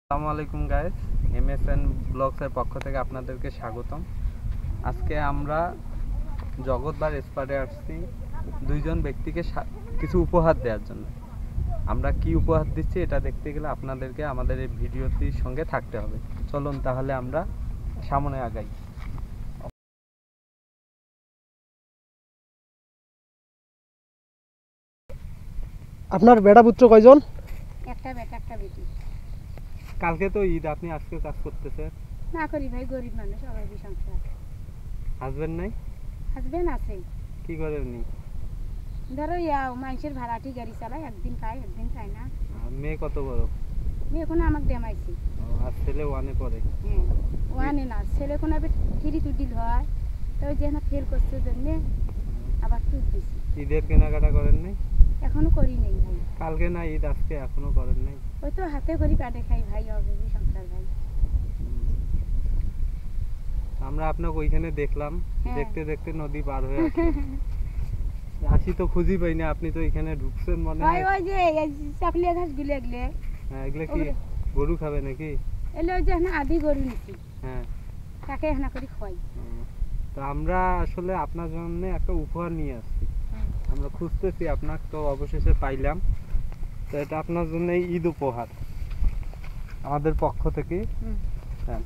আসসালামু আলাইকুম guys, MSN ব্লগসের পক্ষ থেকে আপনাদেরকে স্বাগতম। আজকে আমরা জগৎবার স্পাটে আসছি দুইজন ব্যক্তিকে কিছু উপহার দেওয়ার জন্য। আমরা কি উপহার দিচ্ছি এটা দেখতে গেলে আপনাদেরকে আমাদের এই ভিডিওটির সঙ্গে থাকতে হবে। চলুন তাহলে আমরা সামনে আগাই। আপনার বেটা পুত্র কয়জন? একটা বেটা একটা বেটি। কালকে তো ঈদ, আপনি আজকে কাজ করতেছেন? না করি ভাই, গরিব মানুষ, অভাবী সংসার। হাজবেন্ড নাই? হাজবেন্ড আছে। কি করেন নি? ধরো মানুষের ভাড়াটি গাড়ি চালায়, একদিন পায় একদিন পায় না। মেয়ে কত বড়? মেয়ে এখন আমাকে দেমাইছি। আর ছেলে ওয়ানে পড়ে? হ্যাঁ, ওয়ানে না, ছেলে এখন আবার থ্রি টুডিল হয়, তো ওই যে না ফেল করছে জন্যে আবার টুট দিছি। ঈদের কেনাকাটা করেন নাই? এখনো করি নেই ভাই। কালকে না ঈদ, আজকে এখনো করেন নাই? ওই তো হাতে করি পেটে খাই ভাই, অভাবী সংসার ভাই। আমরা আপনাকে ওইখানে দেখলাম, দেখতে দেখতে নদী পার হয়ে আসি তো খুঁজি পাই না, আপনি তো এখানে ঢুকছেন মনে হয়। ওই যে চাকলিয়া ঘাস গুলো এগুলো। হ্যাঁ, এগুলো কি গরু খাবে নাকি? এলে ওই যে না আদি গরু নিছি। হ্যাঁ, তাকে এখানে করে খাই। তো আমরা আসলে আপনার জন্য একটা উপহার নিয়ে আসছি। আমরা খুঁজতেছি আপনাকে, তো অবশেষে পাইলাম। তো এটা আপনার জন্য ঈদ উপহার আমাদের পক্ষ থেকে। হ্যাঁ,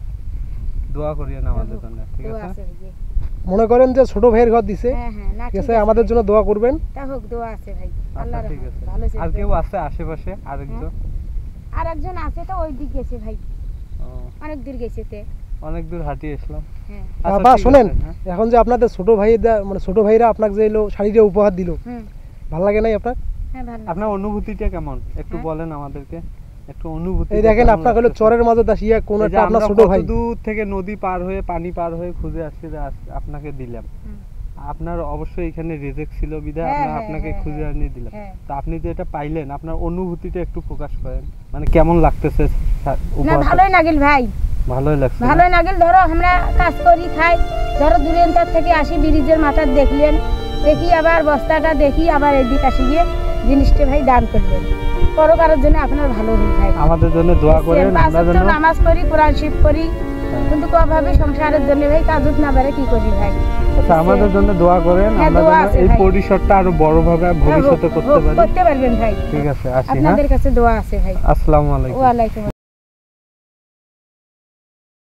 দোয়া করিয়েন আমাদের জন্য, ঠিক আছে? মনে করেন যে ছোট ভাইয়ের ঘর দিছে, হ্যাঁ হ্যাঁ, না ঠিক আছে, আমাদের জন্য দোয়া করবেন। তা হোক, দোয়া আছে ভাই। আচ্ছা, ঠিক আছে। আর কেউ আছে আশেপাশে? আরেকজন? আর একজন আছে, তো ওই দিক গেছে ভাই, অনেক দূর গেছে। অনেক দূর হাঁটিয়ে আসলাম। হ্যাঁ বাবা শুনেন, এখন যে আপনাদের ছোট ভাইরা মানে ছোট ভাইরা আপনাকে যে এলো শাড়িটা উপহার দিল, ভালো লাগে নাই আপনার? হ্যাঁ, ভালো। আপনার অনুভূতিটা কেমন একটু বলেন আমাদেরকে, একটু অনুভূতি। এই দেখেন, আপনাকে হলো চরের মাঝে দাসিয়া কোন একটা আপনার ছোট ভাই দূর থেকে নদী পার হয়ে পানি পার হয়ে খুঁজে আসছে, আপনাকে দিলাম। আপনার অবশ্যই এখানে রিজেক্ট ছিল বিধায় আমরা আপনাকে খুঁজে আনি দিলাম। তো আপনি যে এটা পাইলেন, আপনার অনুভূতিটা একটু প্রকাশ করেন, মানে কেমন লাগতেছে? না, ভালোই লাগিল ভাই, ভালোই লাগছে, ভালোই লাগিল। ধরো আমরা কাজ করি খাই, ধরো দূরেন্তার থেকে আসি, ব্রিজের মাথা দেখলেন, দেখি আবার বস্তাটা দেখি, আবার এদিক আসি গিয়ে জিনিসটা ভাই দান করলেন। পরকারের জন্য আপনার ভালো হই ভাই। আমাদের জন্য দোয়া করেন। আমরা জন্য নামাজ পড়ি, কোরআন শরীফ পড়ি, কিন্তু কোভাবে সংসারের জন্য ভাই কাজত না পারে কি করি ভাই। আচ্ছা, আমাদের জন্য দোয়া করেন, আমরা যেন এই পরিসরটা আরো বড়ভাবে ভবিষ্যতে করতে পারি। করতে পারবেন ভাই। ঠিক আছে, আসি। আপনাদের কাছে দোয়া আছে ভাই। আসসালামু আলাইকুম। ওয়া আলাইকুম।